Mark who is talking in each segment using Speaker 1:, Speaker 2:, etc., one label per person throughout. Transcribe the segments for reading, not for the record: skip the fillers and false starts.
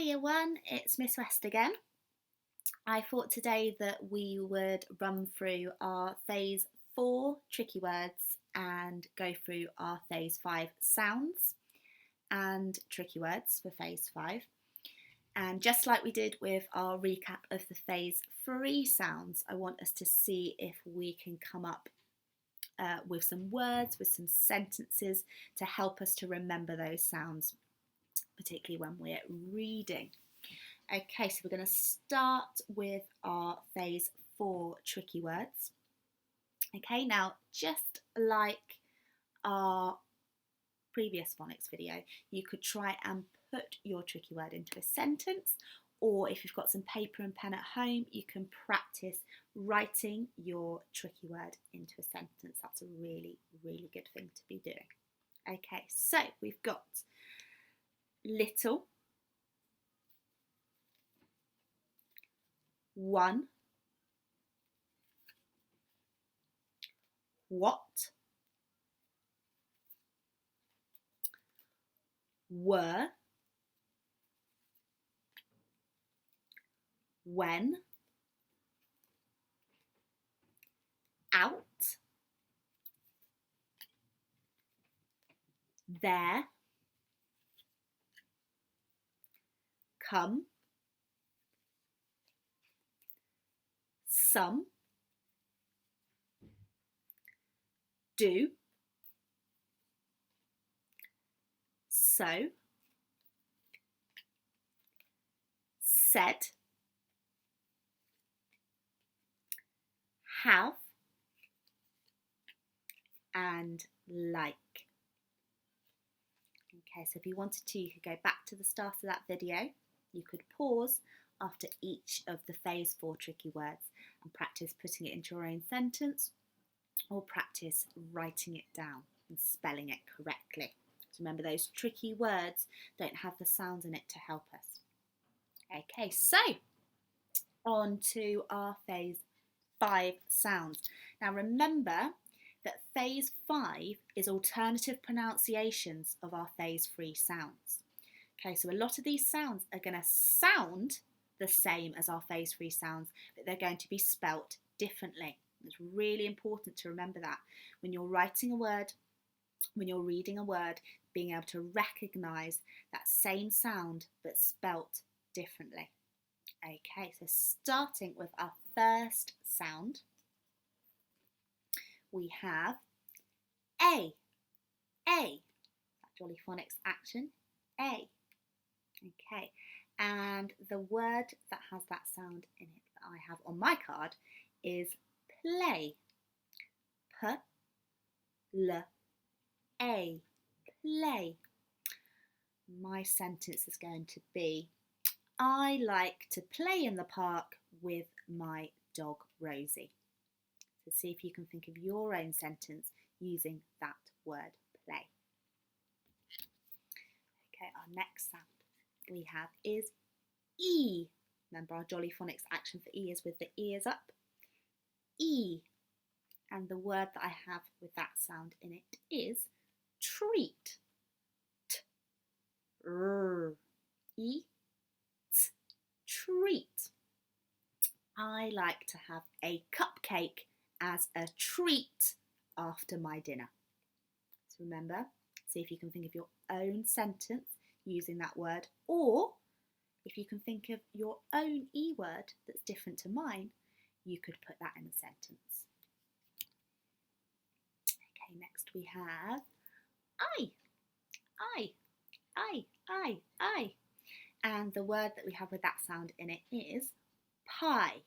Speaker 1: Hi Year 1, it's Miss West again. I thought today that we would run through our Phase 4 tricky words and go through our Phase 5 sounds and tricky words for Phase 5. And just like we did with our recap of the Phase 3 sounds, I want us to see if we can come up with some words, with some sentences to help us to remember those sounds, particularly when we're reading. Okay, so we're going to start with our Phase 4 tricky words. Okay, now just like our previous phonics video, you could try and put your tricky word into a sentence, or if you've got some paper and pen at home, you can practice writing your tricky word into a sentence. That's a really, really good thing to be doing. Okay, so we've got little, one, what, were, when, out, there, come, some, do, so, said, have, and like. Okay, so if you wanted to, you could go back to the start of that video. You could pause after each of the Phase 4 tricky words and practice putting it into your own sentence, or practice writing it down and spelling it correctly. So remember, those tricky words don't have the sounds in it to help us. Okay, so on to our Phase 5 sounds. Now remember that Phase 5 is alternative pronunciations of our Phase 3 sounds. Okay, so a lot of these sounds are going to sound the same as our Phase 3 sounds, but they're going to be spelt differently. It's really important to remember that when you're writing a word, when you're reading a word, being able to recognise that same sound but spelt differently. Okay, so starting with our first sound, we have A, that Jolly Phonics action, A. Okay, and the word that has that sound in it that I have on my card is play. P-L-A, play. My sentence is going to be, I like to play in the park with my dog Rosie. So see if you can think of your own sentence using that word play. Okay, our next sound we have is E. Remember, our Jolly Phonics action for E is with the ears up. E. And the word that I have with that sound in it is treat. E. Treat. I like to have a cupcake as a treat after my dinner. So remember, see if you can think of your own sentence using that word, or if you can think of your own E word that's different to mine, you could put that in a sentence. Okay, next we have I. And the word that we have with that sound in it is pie.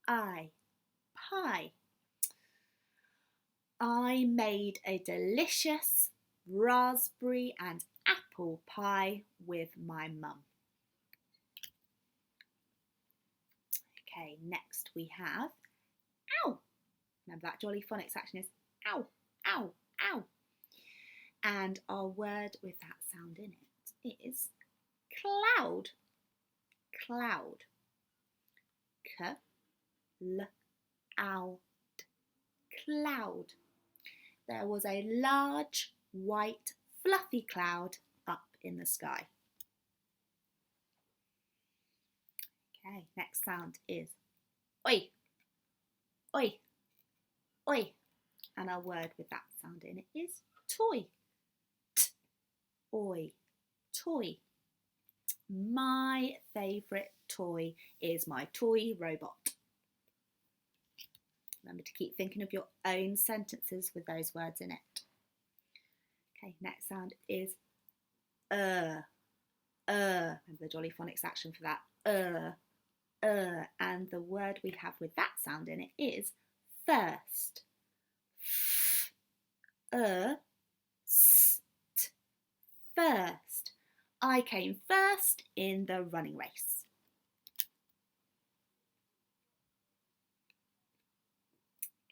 Speaker 1: Pie. I made a delicious raspberry and apple pie with my mum. Okay, next we have ow. Remember that Jolly Phonics action is ow, ow, ow. And our word with that sound in it is cloud. Cloud. C-l-o-u-d. Cloud. There was a large, white, fluffy cloud up in the sky. Okay, next sound is oi, oi, oi. And our word with that sound in it is toy. T, oi, toy. My favourite toy is my toy robot. Remember to keep thinking of your own sentences with those words in it. Okay, next sound is Remember the Jolly Phonics action for that. And the word we have with that sound in it is first. St. First. I came first in the running race.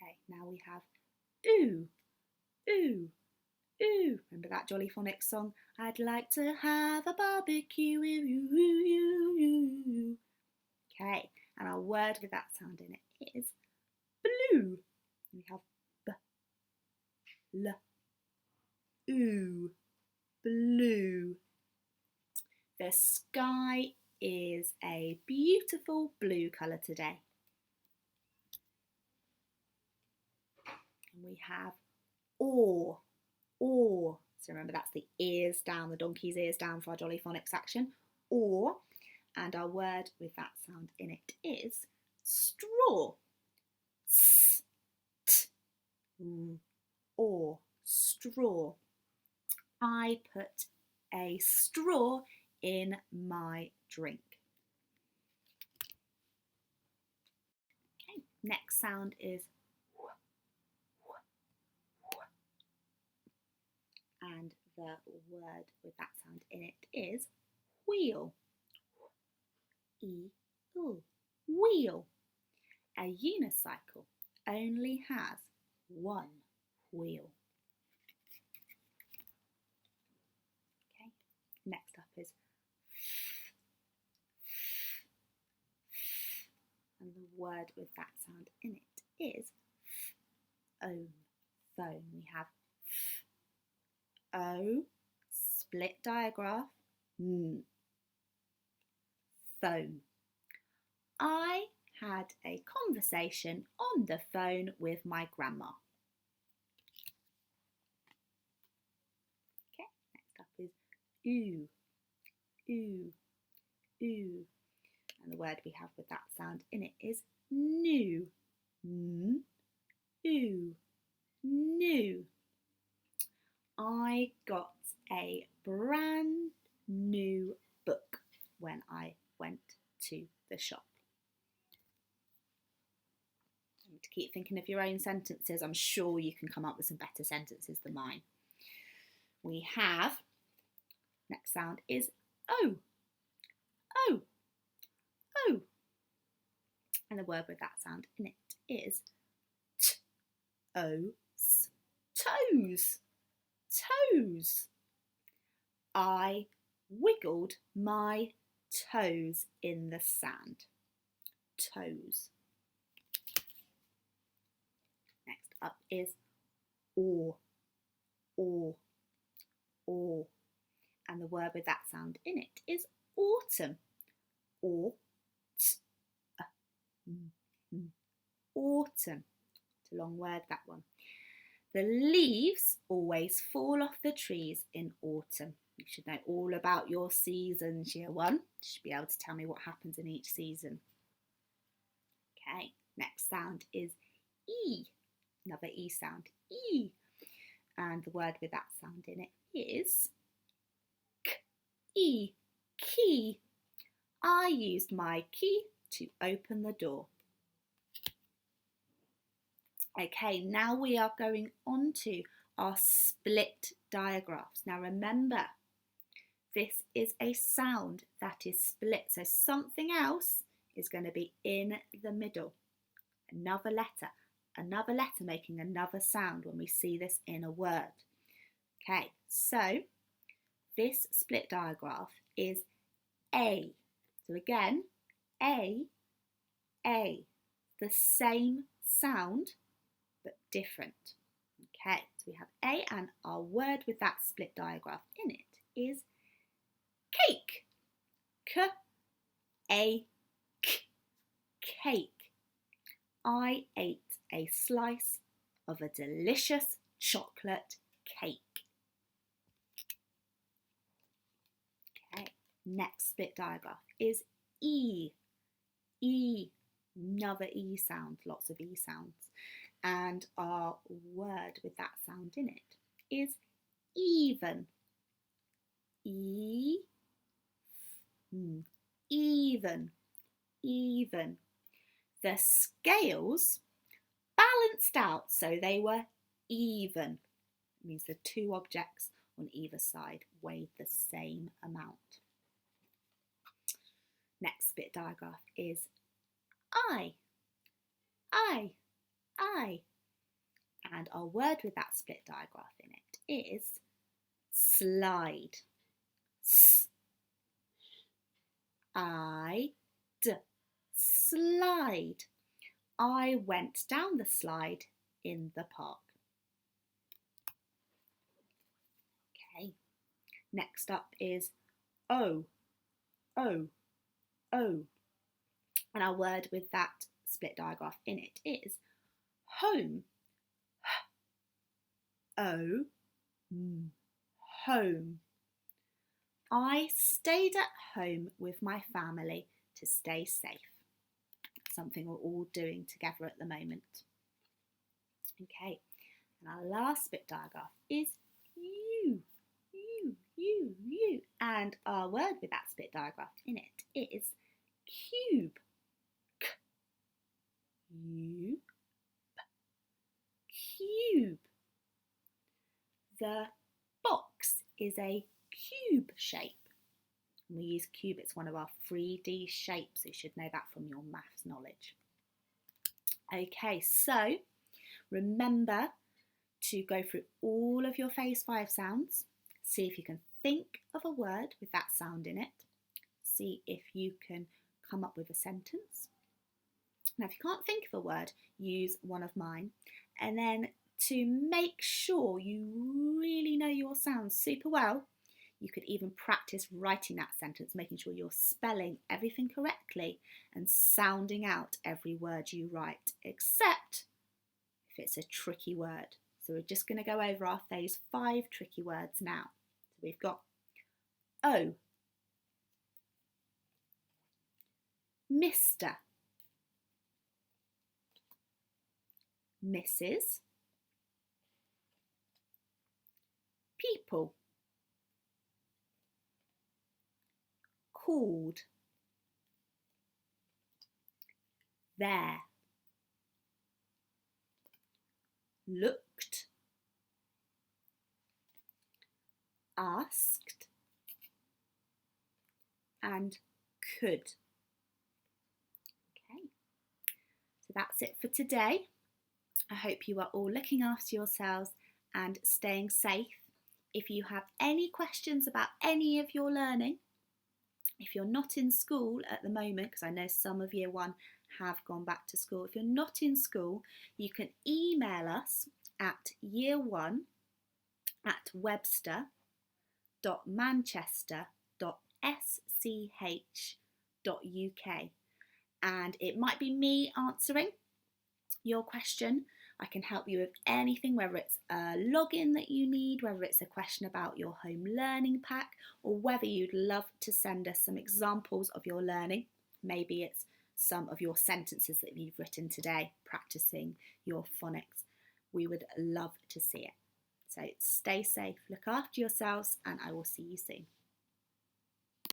Speaker 1: Okay, now we have ooh, ooh, ooh. Remember that Jolly Phonics song? I'd like to have a barbecue with you. Okay, and our word with that sound in it is blue. We have b, l, ooh, blue. The sky is a beautiful blue colour today. And we have or. So remember that's the ears down, the donkey's ears down for our Jolly Phonics action. Or, and our word with that sound in it is straw. Or, straw. I put a straw in my drink. Okay, next sound is and the word with that sound in it is wheel. Wheel. A unicycle only has one wheel. Okay, next up is and the word with that sound in it is phone. We have O, split diagraph, phone. I had a conversation on the phone with my grandma. Okay, next up is ooh. And the word we have with that sound in it is new. New. I got a brand new book when I went to the shop. To keep thinking of your own sentences, I'm sure you can come up with some better sentences than mine. We have, next sound is O. And the word with that sound in it is toes. I wiggled my toes in the sand. Toes. Next up is or. And the word with that sound in it is autumn. Autumn. It's a long word, that one. The leaves always fall off the trees in autumn. You should know all about your seasons, year one. You should be able to tell me what happens in each season. Okay, next sound is E. Another E sound, E. And the word with that sound in it is key. I used my key to open the door. Okay, now we are going on to our split diagraphs. Now remember, this is a sound that is split, so something else is going to be in the middle. Another letter making another sound when we see this in a word. Okay, so this split diagraph is A. So again, A, the same sound but different. Okay, so we have A and our word with that split diagraph in it is cake. K-A-K-E. cake. I ate a slice of a delicious chocolate cake. Okay, next split diagraph is E. E, another E sound, lots of E sounds. And our word with that sound in it is even. Even, even. The scales balanced out, so they were even. It means the two objects on either side weighed the same amount. Next split diagraph is I. And our word with that split diagraph in it is slide. Slide. I went down the slide in the park. Okay, next up is O. And our word with that split diagraph in it is home. Home. I stayed at home with my family to stay safe. Something we're all doing together at the moment. Okay, and our last split diagraph is you. And our word with that split diagraph in it is cube. Cube. The box is a cube shape. We use cube, it's one of our 3D shapes. You should know that from your maths knowledge. Okay, so remember to go through all of your phase 5 sounds. See if you can think of a word with that sound in it. See if you can come up with a sentence. Now, if you can't think of a word, use one of mine. And then to make sure you really know your sounds super well, you could even practice writing that sentence, making sure you're spelling everything correctly and sounding out every word you write, except if it's a tricky word. So we're just going to go over our phase 5 tricky words now. So we've got O, Mr, Mrs, people, called, there, looked, asked, and could. Okay, so that's it for today. I hope you are all looking after yourselves and staying safe. If you have any questions about any of your learning, if you're not in school at the moment, because I know some of year 1 have gone back to school, if you're not in school, you can email us at year1@webster.manchester.sch.uk, and it might be me answering your question. I can help you with anything, whether it's a login that you need, whether it's a question about your home learning pack, or whether you'd love to send us some examples of your learning. Maybe it's some of your sentences that you've written today, practicing your phonics. We would love to see it. So stay safe, look after yourselves, and I will see you soon.